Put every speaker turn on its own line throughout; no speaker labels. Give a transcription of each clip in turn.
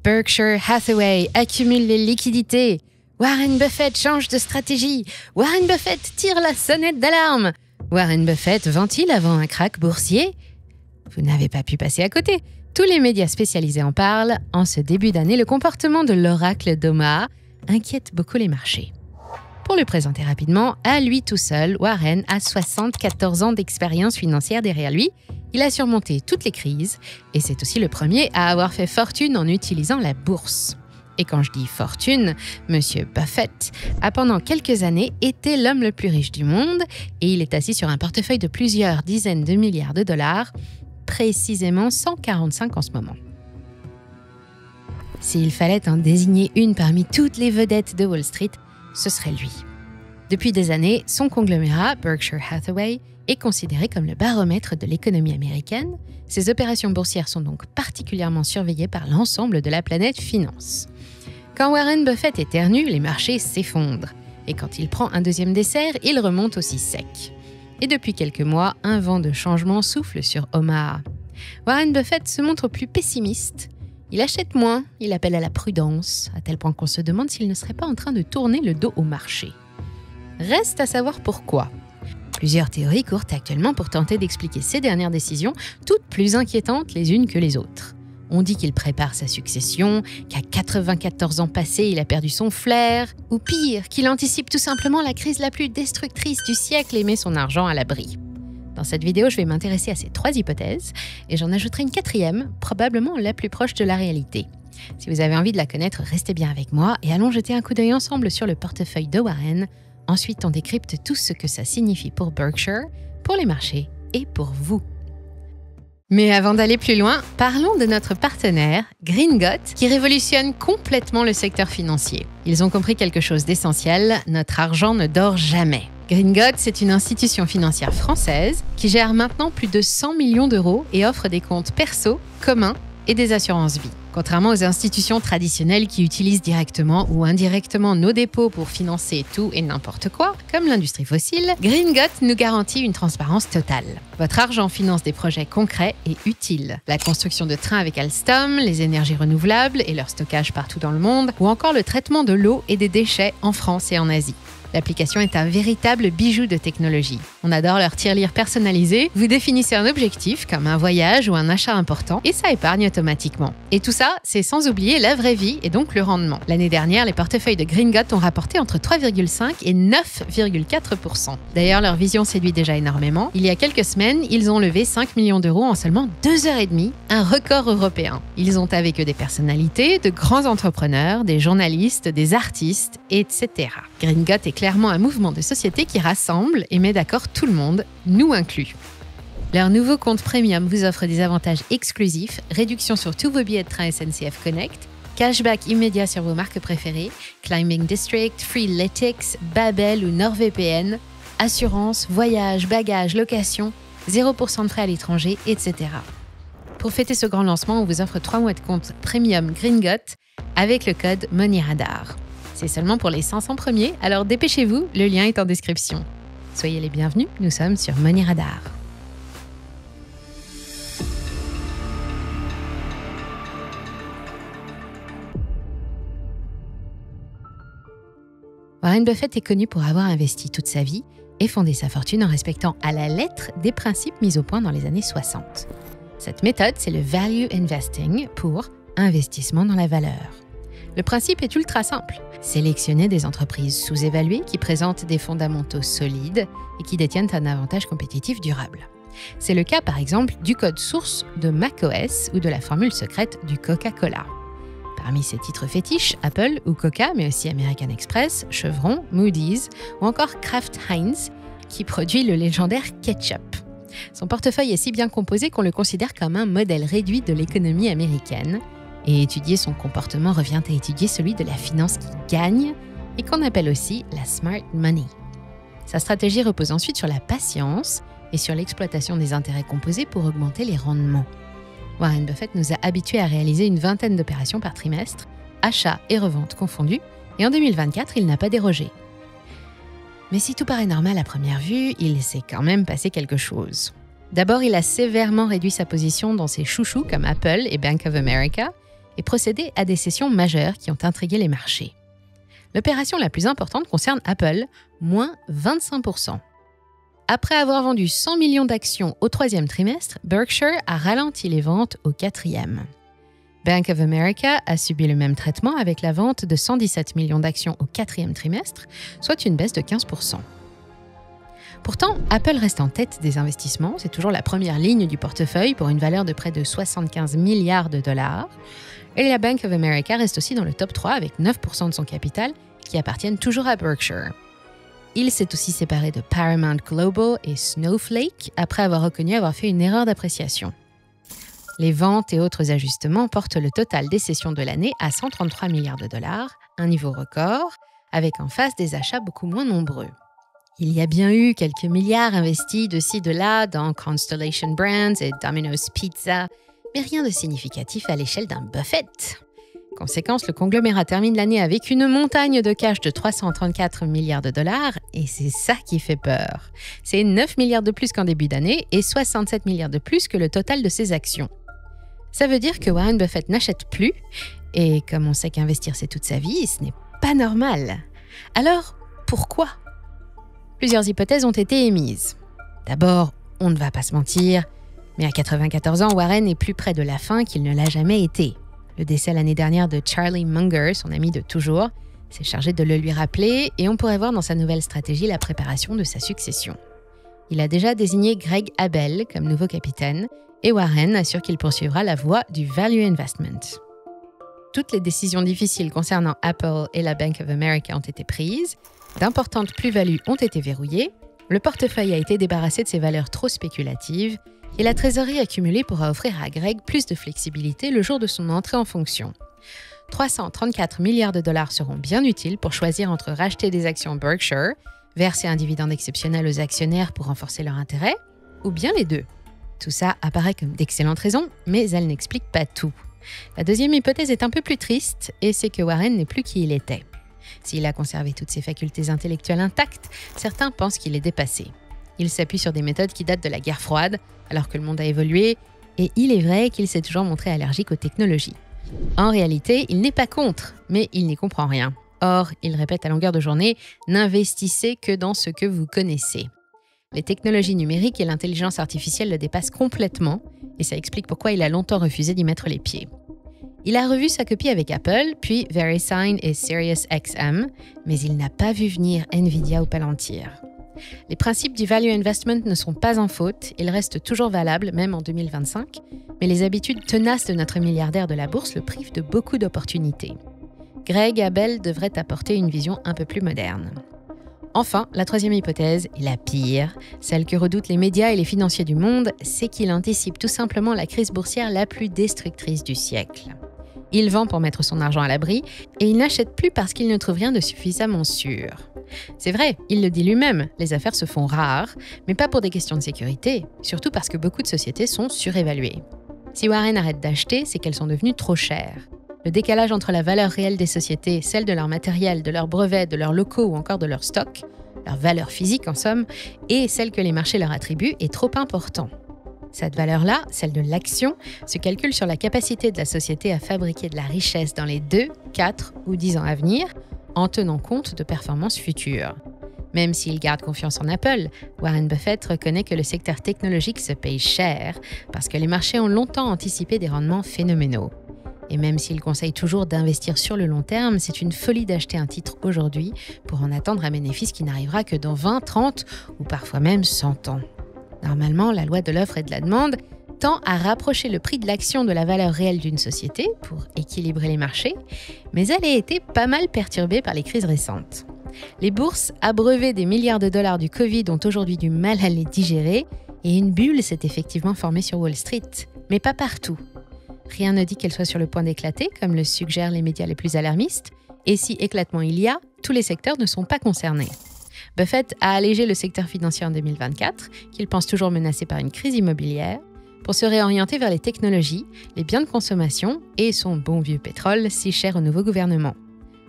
Berkshire Hathaway accumule les liquidités. Warren Buffett change de stratégie. Warren Buffett tire la sonnette d'alarme. Warren Buffett ventile avant un krach boursier. Vous n'avez pas pu passer à côté. Tous les médias spécialisés en parlent. En ce début d'année, le comportement de l'oracle d'Omaha inquiète beaucoup les marchés. Pour le présenter rapidement, à lui tout seul, Warren a 74 ans d'expérience financière derrière lui. Il a surmonté toutes les crises et c'est aussi le premier à avoir fait fortune en utilisant la bourse. Et quand je dis fortune, Monsieur Buffett a pendant quelques années été l'homme le plus riche du monde et il est assis sur un portefeuille de plusieurs dizaines de milliards de dollars, précisément 145 en ce moment. S'il fallait en désigner une parmi toutes les vedettes de Wall Street, ce serait lui. Depuis des années, son conglomérat, Berkshire Hathaway, est considéré comme le baromètre de l'économie américaine. Ses opérations boursières sont donc particulièrement surveillées par l'ensemble de la planète finance. Quand Warren Buffett éternue, les marchés s'effondrent. Et quand il prend un deuxième dessert, il remonte aussi sec. Et depuis quelques mois, un vent de changement souffle sur Omaha. Warren Buffett se montre plus pessimiste. Il achète moins, il appelle à la prudence, à tel point qu'on se demande s'il ne serait pas en train de tourner le dos au marché. Reste à savoir pourquoi. Plusieurs théories courent actuellement pour tenter d'expliquer ces dernières décisions, toutes plus inquiétantes les unes que les autres. On dit qu'il prépare sa succession, qu'à 94 ans passés, il a perdu son flair, ou pire, qu'il anticipe tout simplement la crise la plus destructrice du siècle et met son argent à l'abri. Dans cette vidéo, je vais m'intéresser à ces 3 hypothèses et j'en ajouterai une 4e, probablement la plus proche de la réalité. Si vous avez envie de la connaître, restez bien avec moi et allons jeter un coup d'œil ensemble sur le portefeuille de Warren. Ensuite, on décrypte tout ce que ça signifie pour Berkshire, pour les marchés et pour vous. Mais avant d'aller plus loin, parlons de notre partenaire, Greengot, qui révolutionne complètement le secteur financier. Ils ont compris quelque chose d'essentiel, notre argent ne dort jamais. Greengot, c'est une institution financière française qui gère maintenant plus de 100 millions d'euros et offre des comptes perso, communs et des assurances vie. Contrairement aux institutions traditionnelles qui utilisent directement ou indirectement nos dépôts pour financer tout et n'importe quoi, comme l'industrie fossile, Greengot nous garantit une transparence totale. Votre argent finance des projets concrets et utiles. La construction de trains avec Alstom, les énergies renouvelables et leur stockage partout dans le monde, ou encore le traitement de l'eau et des déchets en France et en Asie. L'application est un véritable bijou de technologie. On adore leur tirelire personnalisé. Vous définissez un objectif, comme un voyage ou un achat important, et ça épargne automatiquement. Et tout ça, c'est sans oublier la vraie vie et donc le rendement. L'année dernière, les portefeuilles de Greengot ont rapporté entre 3,5 et 9,4%. D'ailleurs, leur vision séduit déjà énormément. Il y a quelques semaines, ils ont levé 5 millions d'euros en seulement 2 heures et demie, un record européen. Ils ont avec eux des personnalités, de grands entrepreneurs, des journalistes, des artistes, etc. Greengot est clairement un mouvement de société qui rassemble et met d'accord tout le monde, nous inclus. Leur nouveau compte premium vous offre des avantages exclusifs, réduction sur tous vos billets de train SNCF Connect, cashback immédiat sur vos marques préférées, Climbing District, Freeletics, Babel ou NordVPN, assurance, voyage, bagages, location, 0% de frais à l'étranger, etc. Pour fêter ce grand lancement, on vous offre 3 mois de compte premium Greengot avec le code MONEYRADAR. C'est seulement pour les 500 premiers, alors dépêchez-vous, le lien est en description. Soyez les bienvenus, nous sommes sur Money Radar. Warren Buffett est connu pour avoir investi toute sa vie et fondé sa fortune en respectant à la lettre des principes mis au point dans les années 60. Cette méthode, c'est le value investing pour investissement dans la valeur. Le principe est ultra simple. Sélectionner des entreprises sous-évaluées qui présentent des fondamentaux solides et qui détiennent un avantage compétitif durable. C'est le cas par exemple du code source de macOS ou de la formule secrète du Coca-Cola. Parmi ses titres fétiches, Apple ou Coca, mais aussi American Express, Chevron, Moody's ou encore Kraft Heinz qui produit le légendaire ketchup. Son portefeuille est si bien composé qu'on le considère comme un modèle réduit de l'économie américaine. Et étudier son comportement revient à étudier celui de la finance qui gagne et qu'on appelle aussi la smart money. Sa stratégie repose ensuite sur la patience et sur l'exploitation des intérêts composés pour augmenter les rendements. Warren Buffett nous a habitués à réaliser une 20aine d'opérations par trimestre, achats et reventes confondus, et en 2024, il n'a pas dérogé. Mais si tout paraît normal à première vue, il s'est quand même passé quelque chose. D'abord, il a sévèrement réduit sa position dans ses chouchous comme Apple et Bank of America, et procéder à des cessions majeures qui ont intrigué les marchés. L'opération la plus importante concerne Apple, moins 25%. Après avoir vendu 100 millions d'actions au troisième trimestre, Berkshire a ralenti les ventes au quatrième. Bank of America a subi le même traitement avec la vente de 117 millions d'actions au quatrième trimestre, soit une baisse de 15%. Pourtant, Apple reste en tête des investissements, c'est toujours la première ligne du portefeuille pour une valeur de près de 75 milliards de dollars. Et la Bank of America reste aussi dans le top 3 avec 9% de son capital qui appartiennent toujours à Berkshire. Il s'est aussi séparé de Paramount Global et Snowflake après avoir reconnu avoir fait une erreur d'appréciation. Les ventes et autres ajustements portent le total des cessions de l'année à 133 milliards de dollars, un niveau record, avec en face des achats beaucoup moins nombreux. Il y a bien eu quelques milliards investis de ci de là dans Constellation Brands et Domino's Pizza, mais rien de significatif à l'échelle d'un Buffett. Conséquence, le conglomérat termine l'année avec une montagne de cash de 334 milliards de dollars et c'est ça qui fait peur. C'est 9 milliards de plus qu'en début d'année et 67 milliards de plus que le total de ses actions. Ça veut dire que Warren Buffett n'achète plus et comme on sait qu'investir c'est toute sa vie, ce n'est pas normal. Alors, pourquoi ? Plusieurs hypothèses ont été émises. D'abord, on ne va pas se mentir, mais à 94 ans, Warren est plus près de la fin qu'il ne l'a jamais été. Le décès l'année dernière de Charlie Munger, son ami de toujours, s'est chargé de le lui rappeler et on pourrait voir dans sa nouvelle stratégie la préparation de sa succession. Il a déjà désigné Greg Abel comme nouveau capitaine et Warren assure qu'il poursuivra la voie du value investment. Toutes les décisions difficiles concernant Apple et la Bank of America ont été prises, d'importantes plus-values ont été verrouillées, le portefeuille a été débarrassé de ses valeurs trop spéculatives et la trésorerie accumulée pourra offrir à Greg plus de flexibilité le jour de son entrée en fonction. 334 milliards de dollars seront bien utiles pour choisir entre racheter des actions Berkshire, verser un dividende exceptionnel aux actionnaires pour renforcer leur intérêt, ou bien les deux. Tout ça apparaît comme d'excellentes raisons, mais elles n'expliquent pas tout. La deuxième hypothèse est un peu plus triste, et c'est que Warren n'est plus qui il était. S'il a conservé toutes ses facultés intellectuelles intactes, certains pensent qu'il est dépassé. Il s'appuie sur des méthodes qui datent de la guerre froide, alors que le monde a évolué, et il est vrai qu'il s'est toujours montré allergique aux technologies. En réalité, il n'est pas contre, mais il n'y comprend rien. Or, il répète à longueur de journée « N'investissez que dans ce que vous connaissez ». Les technologies numériques et l'intelligence artificielle le dépassent complètement, et ça explique pourquoi il a longtemps refusé d'y mettre les pieds. Il a revu sa copie avec Apple, puis VeriSign et SiriusXM, mais il n'a pas vu venir Nvidia ou Palantir. Les principes du value investment ne sont pas en faute, ils restent toujours valables, même en 2025, mais les habitudes tenaces de notre milliardaire de la bourse le privent de beaucoup d'opportunités. Greg Abel devrait apporter une vision un peu plus moderne. Enfin, la troisième hypothèse, et la pire, celle que redoutent les médias et les financiers du monde, c'est qu'il anticipe tout simplement la crise boursière la plus destructrice du siècle. Il vend pour mettre son argent à l'abri et il n'achète plus parce qu'il ne trouve rien de suffisamment sûr. C'est vrai, il le dit lui-même, les affaires se font rares, mais pas pour des questions de sécurité, surtout parce que beaucoup de sociétés sont surévaluées. Si Warren arrête d'acheter, c'est qu'elles sont devenues trop chères. Le décalage entre la valeur réelle des sociétés, celle de leur matériel, de leurs brevets, de leurs locaux ou encore de leurs stocks, leur valeur physique en somme, et celle que les marchés leur attribuent est trop important. Cette valeur-là, celle de l'action, se calcule sur la capacité de la société à fabriquer de la richesse dans les 2, 4 ou 10 ans à venir, en tenant compte de performances futures. Même s'il garde confiance en Apple, Warren Buffett reconnaît que le secteur technologique se paye cher parce que les marchés ont longtemps anticipé des rendements phénoménaux. Et même s'il conseille toujours d'investir sur le long terme, c'est une folie d'acheter un titre aujourd'hui pour en attendre un bénéfice qui n'arrivera que dans 20, 30 ou parfois même 100 ans. Normalement, la loi de l'offre et de la demande tend à rapprocher le prix de l'action de la valeur réelle d'une société pour équilibrer les marchés, mais elle a été pas mal perturbée par les crises récentes. Les bourses, abreuvées des milliards de dollars du Covid, ont aujourd'hui du mal à les digérer et une bulle s'est effectivement formée sur Wall Street, mais pas partout. Rien ne dit qu'elle soit sur le point d'éclater, comme le suggèrent les médias les plus alarmistes, et si éclatement il y a, tous les secteurs ne sont pas concernés. Buffett a allégé le secteur financier en 2024, qu'il pense toujours menacé par une crise immobilière, pour se réorienter vers les technologies, les biens de consommation et son bon vieux pétrole si cher au nouveau gouvernement.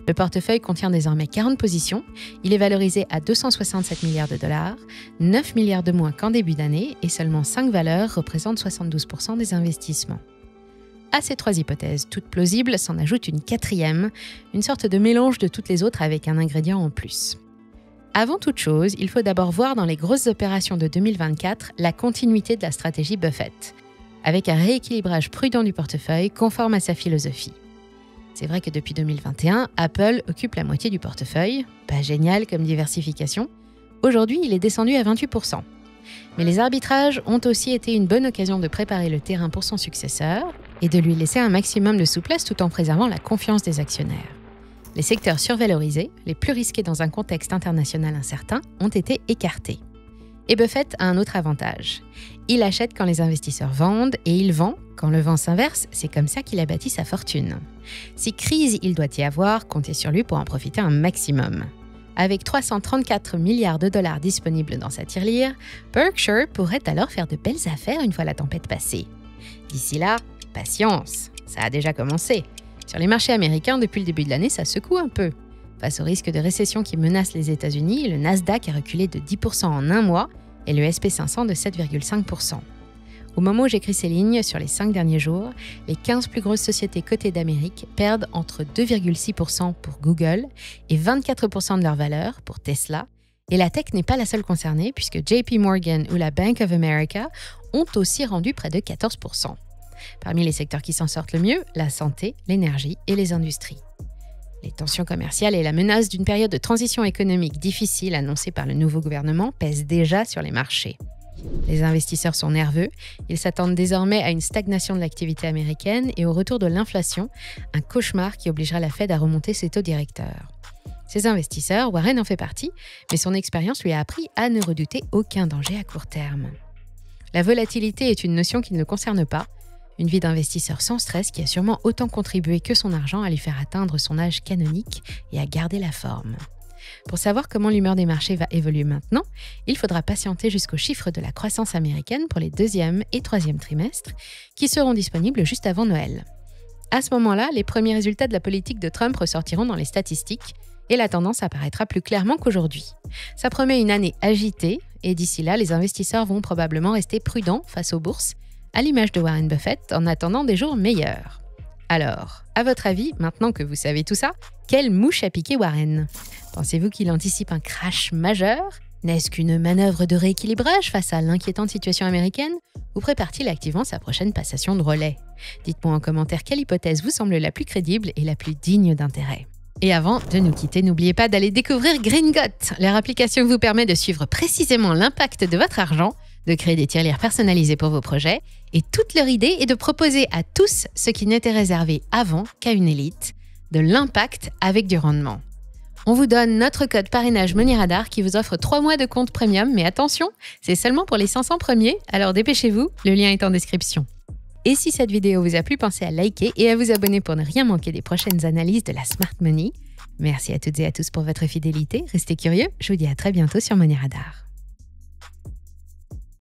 Le portefeuille contient désormais 40 positions, il est valorisé à 267 milliards de dollars, 9 milliards de moins qu'en début d'année et seulement 5 valeurs représentent 72% des investissements. À ces 3 hypothèses, toutes plausibles, s'en ajoute une 4e, une sorte de mélange de toutes les autres avec un ingrédient en plus. Avant toute chose, il faut d'abord voir dans les grosses opérations de 2024 la continuité de la stratégie Buffett, avec un rééquilibrage prudent du portefeuille conforme à sa philosophie. C'est vrai que depuis 2021, Apple occupe la moitié du portefeuille, pas génial comme diversification. Aujourd'hui, il est descendu à 28%. Mais les arbitrages ont aussi été une bonne occasion de préparer le terrain pour son successeur et de lui laisser un maximum de souplesse tout en préservant la confiance des actionnaires. Les secteurs survalorisés, les plus risqués dans un contexte international incertain, ont été écartés. Et Buffett a un autre avantage. Il achète quand les investisseurs vendent et il vend quand le vent s'inverse, c'est comme ça qu'il a bâti sa fortune. Si crise il doit y avoir, comptez sur lui pour en profiter un maximum. Avec 334 milliards de dollars disponibles dans sa tirelire, Berkshire pourrait alors faire de belles affaires une fois la tempête passée. D'ici là, patience, ça a déjà commencé. Sur les marchés américains, depuis le début de l'année, ça secoue un peu. Face au risque de récession qui menace les États-Unis, le Nasdaq a reculé de 10% en un mois et le SP 500 de 7,5%. Au moment où j'écris ces lignes, sur les 5 derniers jours, les 15 plus grosses sociétés cotées d'Amérique perdent entre 2,6% pour Google et 24% de leur valeur pour Tesla. Et la tech n'est pas la seule concernée puisque JP Morgan ou la Bank of America ont aussi rendu près de 14%. Parmi les secteurs qui s'en sortent le mieux, la santé, l'énergie et les industries. Les tensions commerciales et la menace d'une période de transition économique difficile annoncée par le nouveau gouvernement pèsent déjà sur les marchés. Les investisseurs sont nerveux, ils s'attendent désormais à une stagnation de l'activité américaine et au retour de l'inflation, un cauchemar qui obligera la Fed à remonter ses taux directeurs. Ces investisseurs, Warren en fait partie, mais son expérience lui a appris à ne redouter aucun danger à court terme. La volatilité est une notion qui ne le concerne pas, une vie d'investisseur sans stress qui a sûrement autant contribué que son argent à lui faire atteindre son âge canonique et à garder la forme. Pour savoir comment l'humeur des marchés va évoluer maintenant, il faudra patienter jusqu'aux chiffres de la croissance américaine pour les 2e et 3e trimestres, qui seront disponibles juste avant Noël. À ce moment-là, les premiers résultats de la politique de Trump ressortiront dans les statistiques, et la tendance apparaîtra plus clairement qu'aujourd'hui. Ça promet une année agitée, et d'ici là, les investisseurs vont probablement rester prudents face aux bourses, à l'image de Warren Buffett, en attendant des jours meilleurs. Alors, à votre avis, maintenant que vous savez tout ça, quelle mouche a piqué Warren ? Pensez-vous qu'il anticipe un crash majeur ? N'est-ce qu'une manœuvre de rééquilibrage face à l'inquiétante situation américaine ? Ou prépare-t-il activement sa prochaine passation de relais ? Dites-moi en commentaire quelle hypothèse vous semble la plus crédible et la plus digne d'intérêt. Et avant de nous quitter, n'oubliez pas d'aller découvrir Greengot. Leur application vous permet de suivre précisément l'impact de votre argent, de créer des tirelires personnalisés pour vos projets, et toute leur idée est de proposer à tous ce qui n'était réservé avant qu'à une élite, de l'impact avec du rendement. On vous donne notre code parrainage Money Radar qui vous offre 3 mois de compte premium, mais attention, c'est seulement pour les 500 premiers, alors dépêchez-vous, le lien est en description. Et si cette vidéo vous a plu, pensez à liker et à vous abonner pour ne rien manquer des prochaines analyses de la Smart Money. Merci à toutes et à tous pour votre fidélité, restez curieux, je vous dis à très bientôt sur Money Radar.